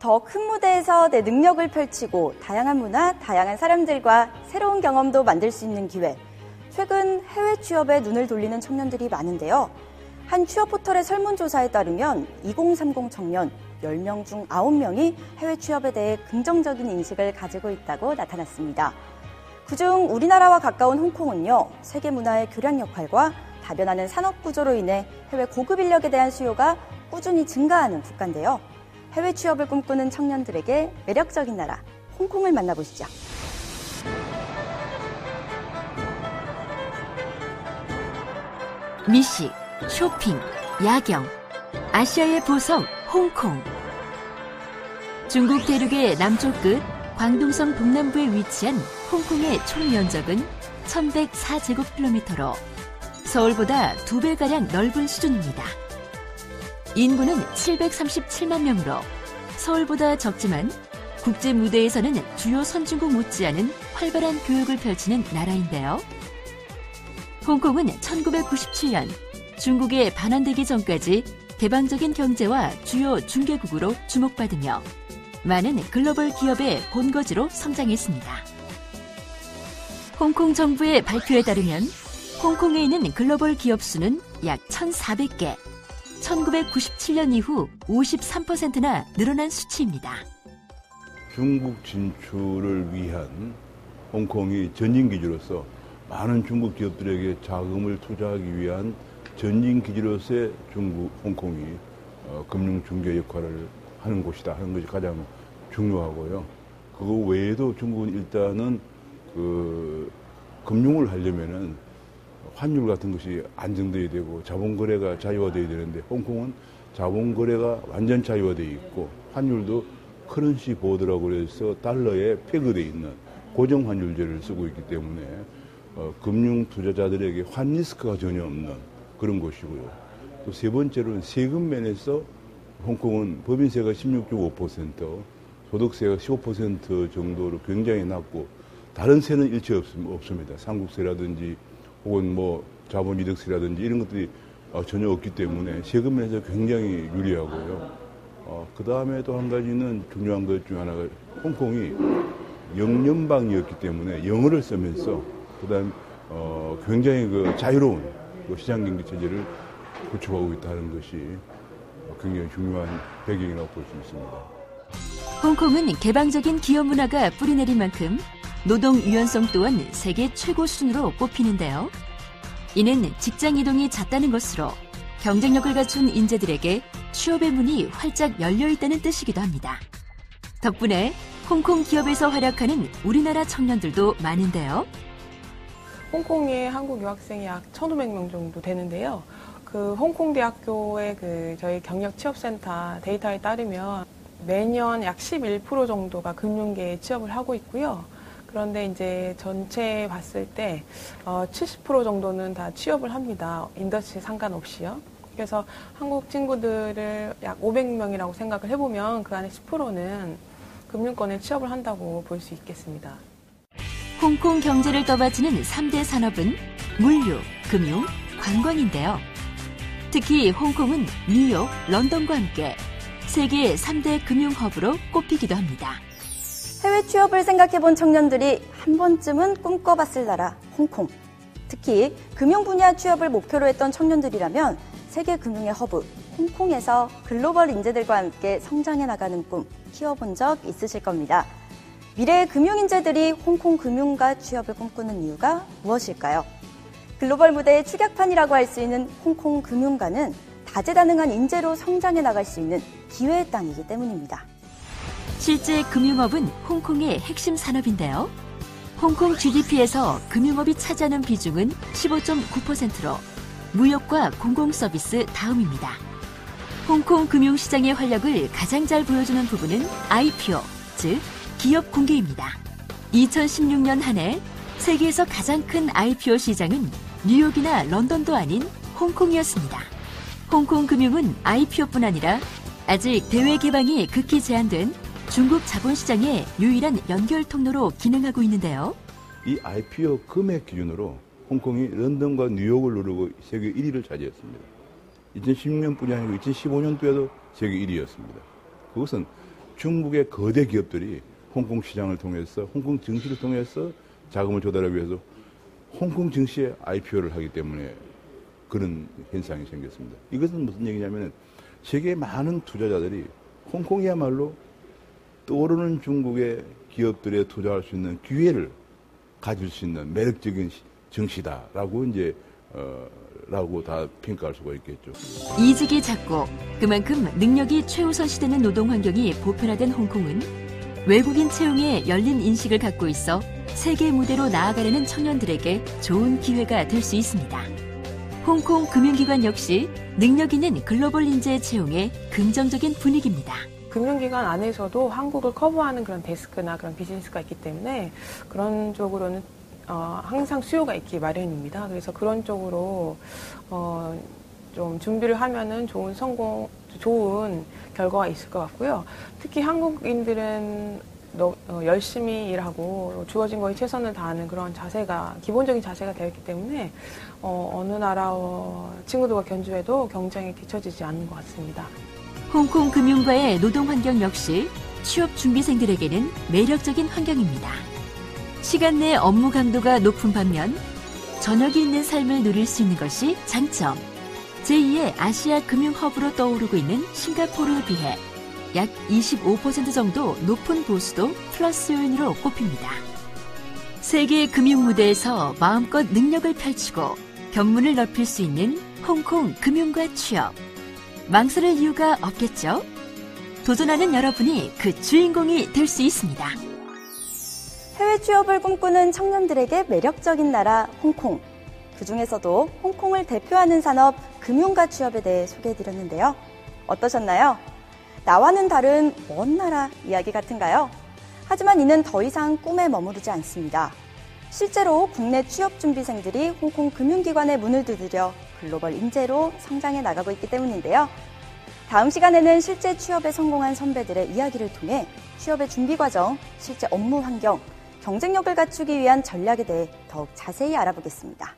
더 큰 무대에서 내 능력을 펼치고 다양한 문화, 다양한 사람들과 새로운 경험도 만들 수 있는 기회. 최근 해외 취업에 눈을 돌리는 청년들이 많은데요. 한 취업 포털의 설문조사에 따르면 2030 청년 10명 중 9명이 해외 취업에 대해 긍정적인 인식을 가지고 있다고 나타났습니다. 그중 우리나라와 가까운 홍콩은요, 세계 문화의 교량 역할과 다변하는 산업 구조로 인해 해외 고급 인력에 대한 수요가 꾸준히 증가하는 국가인데요. 해외 취업을 꿈꾸는 청년들에게 매력적인 나라, 홍콩을 만나보시죠. 미식, 쇼핑, 야경, 아시아의 보석 홍콩. 중국 대륙의 남쪽 끝 광둥성 동남부에 위치한 홍콩의 총 면적은 1104제곱킬로미터로 서울보다 2배가량 넓은 수준입니다. 인구는 737만 명으로 서울보다 적지만 국제 무대에서는 주요 선진국 못지않은 활발한 교육을 펼치는 나라인데요. 홍콩은 1997년 중국에 반환되기 전까지 개방적인 경제와 주요 중개국으로 주목받으며 많은 글로벌 기업의 본거지로 성장했습니다. 홍콩 정부의 발표에 따르면 홍콩에 있는 글로벌 기업 수는 약 1,400개, 1997년 이후 53%나 늘어난 수치입니다. 중국 진출을 위한 홍콩이 전진기지로서 많은 중국 기업들에게 자금을 투자하기 위한 전진기지로서의 홍콩이 금융중개 역할을 하는 곳이다 하는 것이 가장 중요하고요. 그거 외에도 중국은 일단은 금융을 하려면은 환율 같은 것이 안정돼야 되고 자본거래가 자유화돼야 되는데 홍콩은 자본거래가 완전 자유화돼 있고 환율도 커런시 보드라고 해서 달러에 페그돼 있는 고정환율제를 쓰고 있기 때문에 금융 투자자들에게 환리스크가 전혀 없는 그런 곳이고요. 또 세 번째로는 세금 면에서 홍콩은 법인세가 16.5%, 소득세가 15% 정도로 굉장히 낮고 다른 세는 일체 없습니다. 상국세라든지 혹은 뭐 자본이득세라든지 이런 것들이 전혀 없기 때문에 세금 면에서 굉장히 유리하고요. 그 다음에 또 한 가지는 중요한 것 중 하나가 홍콩이 영연방이었기 때문에 영어를 쓰면서 그다음 굉장히 자유로운 시장경제 체제를 구축하고 있다는 것이 굉장히 중요한 배경이라고 볼 수 있습니다. 홍콩은 개방적인 기업 문화가 뿌리내린 만큼 노동 유연성 또한 세계 최고 수준으로 꼽히는데요. 이는 직장 이동이 잦다는 것으로 경쟁력을 갖춘 인재들에게 취업의 문이 활짝 열려 있다는 뜻이기도 합니다. 덕분에 홍콩 기업에서 활약하는 우리나라 청년들도 많은데요. 홍콩에 한국 유학생이 약 1,500명 정도 되는데요. 홍콩대학교의 저희 경력취업센터 데이터에 따르면 매년 약 11% 정도가 금융계에 취업을 하고 있고요. 그런데 이제 전체 봤을 때 70% 정도는 다 취업을 합니다. 인더스트리 상관없이요. 그래서 한국 친구들을 약 500명이라고 생각을 해보면 그 안에 10%는 금융권에 취업을 한다고 볼 수 있겠습니다. 홍콩 경제를 떠받치는 3대 산업은 물류, 금융, 관광인데요. 특히 홍콩은 뉴욕, 런던과 함께 세계 3대 금융 허브로 꼽히기도 합니다. 해외 취업을 생각해본 청년들이 한 번쯤은 꿈꿔봤을 나라, 홍콩. 특히 금융 분야 취업을 목표로 했던 청년들이라면 세계 금융의 허브, 홍콩에서 글로벌 인재들과 함께 성장해 나가는 꿈 키워본 적 있으실 겁니다. 미래의 금융인재들이 홍콩 금융가 취업을 꿈꾸는 이유가 무엇일까요? 글로벌 무대의 축약판이라고 할 수 있는 홍콩 금융가는 다재다능한 인재로 성장해 나갈 수 있는 기회의 땅이기 때문입니다. 실제 금융업은 홍콩의 핵심 산업인데요. 홍콩 GDP에서 금융업이 차지하는 비중은 15.9%로 무역과 공공서비스 다음입니다. 홍콩 금융시장의 활력을 가장 잘 보여주는 부분은 IPO, 즉 기업 공개입니다. 2016년 한 해 세계에서 가장 큰 IPO 시장은 뉴욕이나 런던도 아닌 홍콩이었습니다. 홍콩 금융은 IPO뿐 아니라 아직 대외 개방이 극히 제한된 중국 자본시장의 유일한 연결 통로로 기능하고 있는데요. 이 IPO 금액 기준으로 홍콩이 런던과 뉴욕을 누르고 세계 1위를 차지했습니다. 2016년뿐이 아니고 2015년도에도 세계 1위였습니다. 그것은 중국의 거대 기업들이 홍콩 시장을 통해서, 홍콩 증시를 통해서 자금을 조달하기 위해서 홍콩 증시에 IPO를 하기 때문에 그런 현상이 생겼습니다. 이것은 무슨 얘기냐면 세계의 많은 투자자들이 홍콩이야말로 떠오르는 중국의 기업들에 투자할 수 있는 기회를 가질 수 있는 매력적인 증시다라고 라고 다 평가할 수가 있겠죠. 이직이 잦고 그만큼 능력이 최우선시되는 노동 환경이 보편화된 홍콩은 외국인 채용에 열린 인식을 갖고 있어 세계 무대로 나아가려는 청년들에게 좋은 기회가 될 수 있습니다. 홍콩 금융기관 역시 능력 있는 글로벌 인재 채용에 긍정적인 분위기입니다. 금융기관 안에서도 한국을 커버하는 그런 데스크나 그런 비즈니스가 있기 때문에 그런 쪽으로는 항상 수요가 있기 마련입니다. 그래서 그런 쪽으로 좀 준비를 하면은 좋은 결과가 있을 것 같고요. 특히 한국인들은 열심히 일하고 주어진 거에 최선을 다하는 그런 자세가 기본적인 자세가 되어 있기 때문에 어느 나라 친구들과 견주해도 경쟁에 뒤처지지 않는 것 같습니다. 홍콩 금융과의 노동 환경 역시 취업 준비생들에게는 매력적인 환경입니다. 시간 내 업무 강도가 높은 반면 저녁이 있는 삶을 누릴 수 있는 것이 장점. 제2의 아시아 금융 허브로 떠오르고 있는 싱가포르에 비해 약 25% 정도 높은 보수도 플러스 요인으로 꼽힙니다. 세계 금융 무대에서 마음껏 능력을 펼치고 견문을 넓힐 수 있는 홍콩 금융과 취업. 망설일 이유가 없겠죠? 도전하는 여러분이 그 주인공이 될 수 있습니다. 해외 취업을 꿈꾸는 청년들에게 매력적인 나라 홍콩. 그중에서도 홍콩을 대표하는 산업 금융과 취업에 대해 소개해드렸는데요. 어떠셨나요? 나와는 다른 먼 나라 이야기 같은가요? 하지만 이는 더 이상 꿈에 머무르지 않습니다. 실제로 국내 취업준비생들이 홍콩 금융기관의 문을 두드려 글로벌 인재로 성장해 나가고 있기 때문인데요. 다음 시간에는 실제 취업에 성공한 선배들의 이야기를 통해 취업의 준비 과정, 실제 업무 환경, 경쟁력을 갖추기 위한 전략에 대해 더욱 자세히 알아보겠습니다.